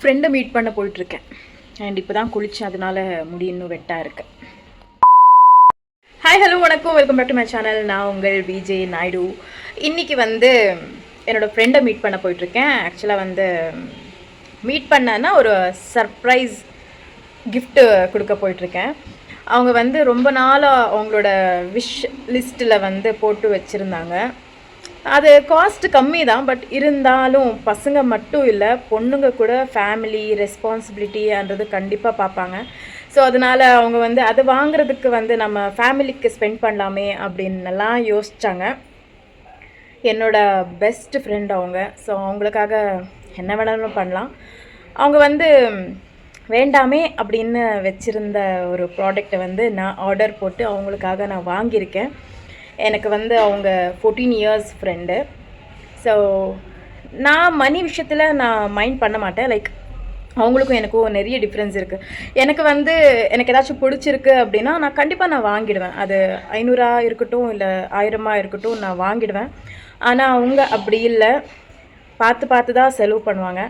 ஃப்ரெண்டை மீட் பண்ண போயிட்டுருக்கேன். அண்ட் இப்போ தான் குளித்தேன், அதனால முடி இன்னும் வெட்டாக இருக்கு. ஹாய் ஹலோ வணக்கம், welcome back to my channel. நான் உங்கள் விஜே நாயுடு. இன்றைக்கி வந்து என்னோடய ஃப்ரெண்டை மீட் பண்ண போயிட்டுருக்கேன். ஆக்சுவலாக வந்து மீட் பண்ணேன்னா ஒரு சர்ப்ரைஸ் கிஃப்ட்டு கொடுக்க போயிட்டுருக்கேன். அவங்க வந்து ரொம்ப நாளாக அவங்களோட விஷ் லிஸ்ட்டில் வந்து போட்டு வச்சுருந்தாங்க. அது காஸ்ட் கம்மி தான், பட் இருந்தாலும் பசங்க மட்டும் இல்லை, பொண்ணுங்க கூட ஃபேமிலி ரெஸ்பான்சிபிலிட்டின்றது கண்டிப்பாக பார்ப்பாங்க. ஸோ அதனால் அவங்க வந்து அது வாங்குறதுக்கு வந்து நம்ம ஃபேமிலிக்கு ஸ்பெண்ட் பண்ணலாமே அப்படின்னுலாம் யோசித்தாங்க. என்னோட பெஸ்ட் ஃப்ரெண்ட் அவங்க. ஸோ அவங்களுக்காக என்ன வேணாலும் பண்ணலாம். அவங்க வந்து வேண்டாமே அப்படின்னு வச்சுருந்த ஒரு ப்ராடக்டை வந்து நான் ஆர்டர் போட்டு அவங்களுக்காக நான் வாங்கியிருக்கேன். எனக்கு வந்து அவங்க 14 இயர்ஸ் ஃப்ரெண்டு. ஸோ நான் மணி விஷயத்தில் நான் மைண்ட் பண்ண மாட்டேன். லைக் அவங்களுக்கும் எனக்கும் நிறைய டிஃப்ரென்ஸ் இருக்குது. எனக்கு ஏதாச்சும் பிடிச்சிருக்கு அப்படின்னா நான் கண்டிப்பாக வாங்கிடுவேன். அது 500 இருக்கட்டும் இல்லை 1000 இருக்கட்டும், நான் வாங்கிடுவேன். ஆனால் அவங்க அப்படி இல்லை, பார்த்து தான் செலவு பண்ணுவாங்க.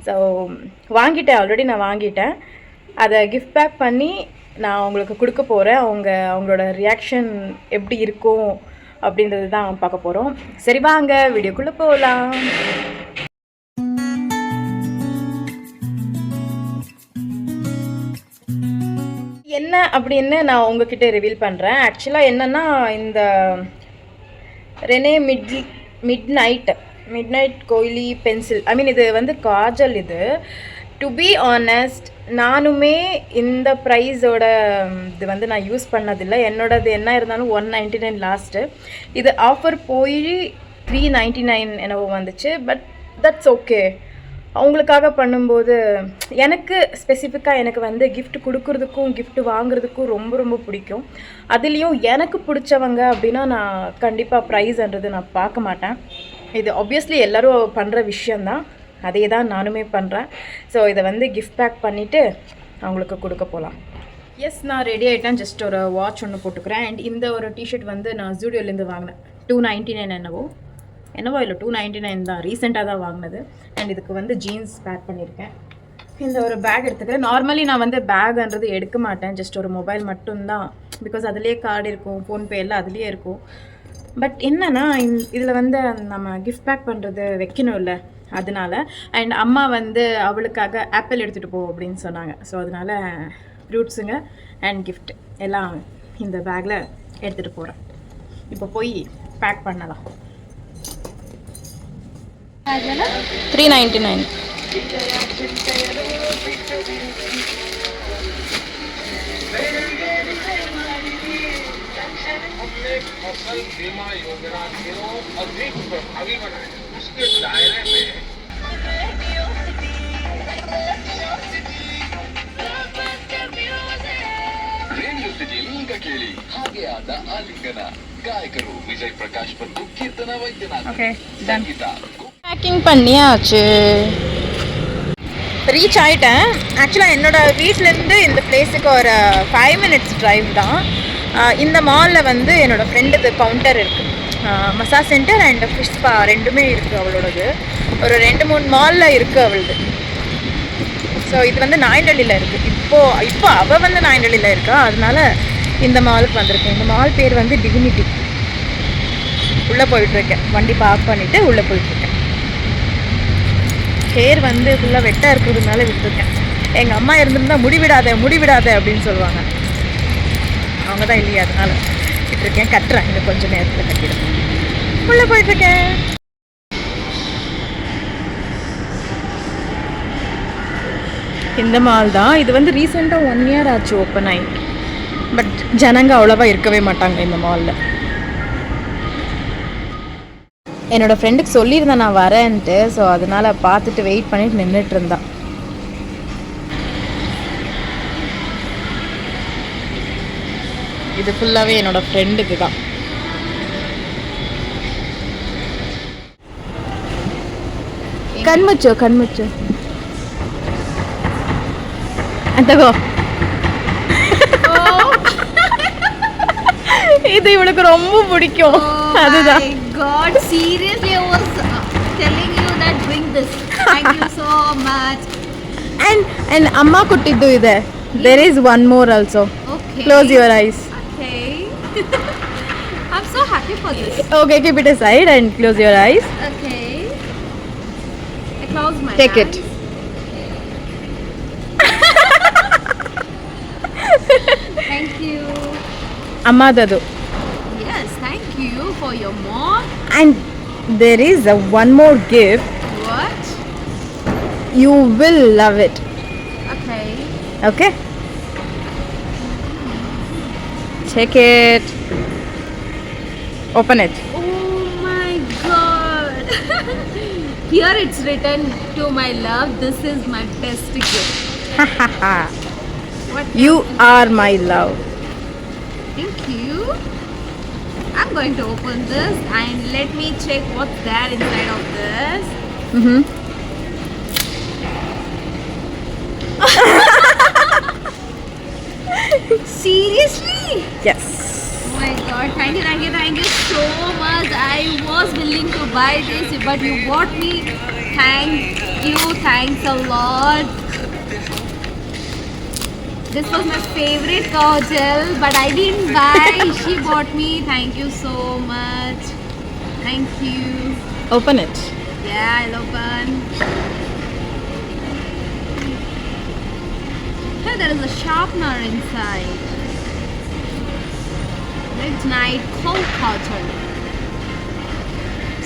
ஸோ வாங்கிட்டேன், ஆல்ரெடி நான் வாங்கிட்டேன். அதை கிஃப்ட் பேக் பண்ணி நான் அவங்களுக்கு கொடுக்க போகிறேன். அவங்களோட ரியாக்ஷன் எப்படி இருக்கும் அப்படின்றது தான் பார்க்க போகிறோம். சரி வாங்க வீடியோக்குள்ளே போகலாம். என்ன அப்படின்னு நான் உங்ககிட்ட ரிவீல் பண்ணுறேன். ஆக்சுவலாக என்னென்னா, இந்த Rene mid night Koili pencil, இது வந்து காஜல். டு பி ஆனஸ்ட், நானுமே இந்த ப்ரைஸோட இது வந்து நான் யூஸ் பண்ணதில்லை. என்னோடது என்ன இருந்தாலும் 199 லாஸ்ட்டு. இது ஆஃபர் போய் 399 என்னவோ வந்துச்சு. But that's okay. அவங்களுக்காக பண்ணும்போது எனக்கு ஸ்பெசிஃபிக்காக எனக்கு வந்து கிஃப்ட் கொடுக்குறதுக்கும் கிஃப்ட் வாங்குறதுக்கும் ரொம்ப ரொம்ப பிடிக்கும். அதுலேயும் எனக்கு பிடிச்சவங்க அப்படின்னா நான் கண்டிப்பாக ப்ரைஸ்ன்றது நான் பார்க்க மாட்டேன். இது ஆப்வியஸ்லி எல்லோரும் பண்ணுற விஷயந்தான், அதே தான் நானுமே பண்ணுறேன். ஸோ இதை வந்து கிஃப்ட் பேக் பண்ணிவிட்டு அவங்களுக்கு கொடுக்க போகலாம். எஸ், நான் ரெடி ஆகிட்டேன். ஜஸ்ட் ஒரு வாட்ச் ஒன்று போட்டுக்கிறேன். அண்ட் இந்த ஒரு டிஷர்ட் வந்து நான் ஜூடியோலேருந்து வாங்கினேன். 299 என்னவோ இல்லை 299 தான், ரீசெண்டாக தான் வாங்கினது. அண்ட் இதுக்கு வந்து ஜீன்ஸ் பேக் பண்ணியிருக்கேன். இந்த ஒரு பேக் எடுத்துக்கிறேன். நார்மலி நான் வந்து பேக்ன்றது எடுக்க மாட்டேன், ஜஸ்ட் ஒரு மொபைல் மட்டும்தான். பிகாஸ் அதுலேயே கார்டு இருக்கும், ஃபோன்பே எல்லாம் அதுலேயே இருக்கும். பட் என்னென்னா, இதில் வந்து நம்ம கிஃப்ட் பேக் பண்ணுறது வைக்கணும் இல்லை, அதனால. அண்ட் அம்மா வந்து அவளுக்காக ஆப்பிள் எடுத்துகிட்டு போ அப்படின்னு சொன்னாங்க. ஸோ அதனால் ஃப்ரூட்ஸுங்க அண்ட் கிஃப்ட் எல்லாம் இந்த பேக்கில் எடுத்துகிட்டு போகிறேன். இப்போ போய் பேக் பண்ணலாம். 399. फसल बीमा योजना को अधिक प्रभावी बनाए, उसके दायरे में ರೇಡಿಯೋ ಸಿಟಿ ಈಗ ಕೇಳಿ ಹಾಗೆ ಆದ ಆಲಿಂಗನ ಗಾಯಕರು ವಿಜಯ್ ಪ್ರಕಾಶ್ ಮತ್ತು ಕೀರ್ತನ ವೈದ್ಯನಾಥ್. ಸಂಗೀತ பேக்கிங் பண்ணியாச்சு. ரீச் ஆகிட்டேன். ஆக்சுவலாக என்னோடய வீட்டிலேருந்து இந்த பிளேஸுக்கு ஒரு 5 minutes ட்ரைவ் தான். இந்த மாலில் வந்து என்னோடய ஃப்ரெண்டுக்கு கவுண்டர் இருக்குது. Massage centre and fish spa ரெண்டுமே இருக்குது அவளோடது. ஒரு 2-3 மாலில் இருக்குது அவளது. ஸோ இது வந்து நாயண்டலியில் இருக்குது. இப்போ அவள் வந்து நாயண்டலியில் இருக்கா, அதனால இந்த மாலுக்கு வந்திருக்கேன். இந்த மால் பேர் வந்து டிவினிட்டி. உள்ளே போயிட்டுருக்கேன். வண்டி பார்க் பண்ணிவிட்டு உள்ளே போயிட்டுருக்கேன். ஹேர் வந்து ஃபுல்லாக வெட்டாக இருக்கிறதுனால விட்டுருக்கேன். எங்கள் அம்மா இருந்திருந்தால் முடிவிடாத அப்படின்னு சொல்லுவாங்க. அவங்க தான் இல்லையா, அதனால் விட்டுருக்கேன். கட்டுறேன், இன்னும் கொஞ்சம் நேரத்தில் கட்டிடுறேன். உள்ளே போயிட்டுருக்கேன். இந்த மால் தான். இது வந்து ரீசெண்டாக 1 year ஆச்சு ஓப்பன் ஆகி. பட் ஜனங்க அவ்வளோவா இருக்கவே மாட்டாங்க இந்த மாலில். என்னோடய ஃப்ரெண்டுக்கு சொல்லியிருந்தேன் நான் வரேன்ட்டு. ஸோ அதனால் பார்த்துட்டு வெயிட் பண்ணிட்டு நின்றுட்டு இருந்தான். இது ஃபுல்லாகவே என்னோடய ஃப்ரெண்டுக்கு தான். கண்முச்சு அந்தகோ இது இவளுக்கு ரொம்ப பிடிக்கும். அதுதான். God, seriously, I was telling you that bring this. Thank you so much. And amma kuttiddu ide. There is one more also. Okay. Close your eyes. Okay. I'm so happy for this. Okay, keep it aside and close your eyes. Okay. I close my Take eyes. it. Thank you. Amma dadu. Yes, thank you for your mom. And there is one more gift. What? You will love it. Okay. Okay? Check it. Open it. Oh my god. Here it's written, to my love, this is my best gift. What? You are my love. Thank you. I'm going to open this and let me check what's there inside of this. Mm-hmm. Seriously? Yes. Oh my god, thank you so much. I was willing to buy this, but you bought me. Thank you, thanks a lot. This was my favorite kajal, but I didn't buy. She bought me. Thank you so much. Thank you. Open it. Yeah, I'll open. Here there is a sharpener inside. Midnight cold cotton.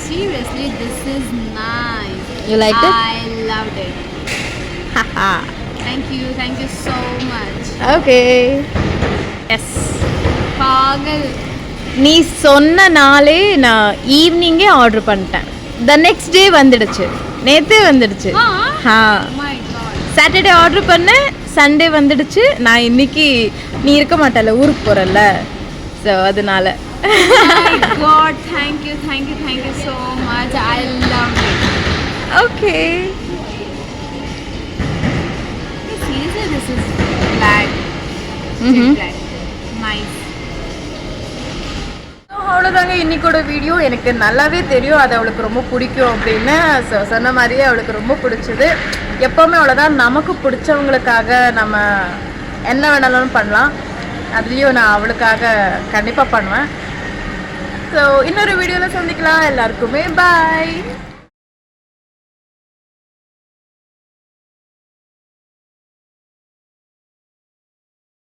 Seriously, this is nice. You liked it? I loved it. Haha. Thank you so much. Okay. Yes. Pagal. நீ சொன்ன நாளே நான் ஈவினிங்கே order பண்ணிட்டேன். The next day வந்துடுச்சு. நேற்றே வந்துடுச்சு. Oh my god. Saturday order பண்ணேன், சண்டே வந்துடுச்சு. நான் இன்னைக்கு நீ இருக்க மாட்டல, ஊருக்கு போகிறல்ல, ஸோ அதனால. My god, thank you so much. I loved it. Okay. Seriously, this is black. Black. Nice. அவ்வளோதாங்க இன்னைக்கோட வீடியோ. எனக்கு நல்லாவே தெரியும் அது அவளுக்கு ரொம்ப பிடிக்கும் அப்படின்னு. ஸோ சொன்ன மாதிரியே அவளுக்கு ரொம்ப பிடிச்சது. எப்போவுமே அவ்வளோதான், நமக்கு பிடிச்சவங்களுக்காக நம்ம என்ன வேணாலும் பண்ணலாம். அதுலேயும் நான் அவளுக்காக கண்டிப்பாக பண்ணுவேன். ஸோ இன்னொரு வீடியோவில் சந்திக்கலாம். எல்லாருக்குமே பாய்.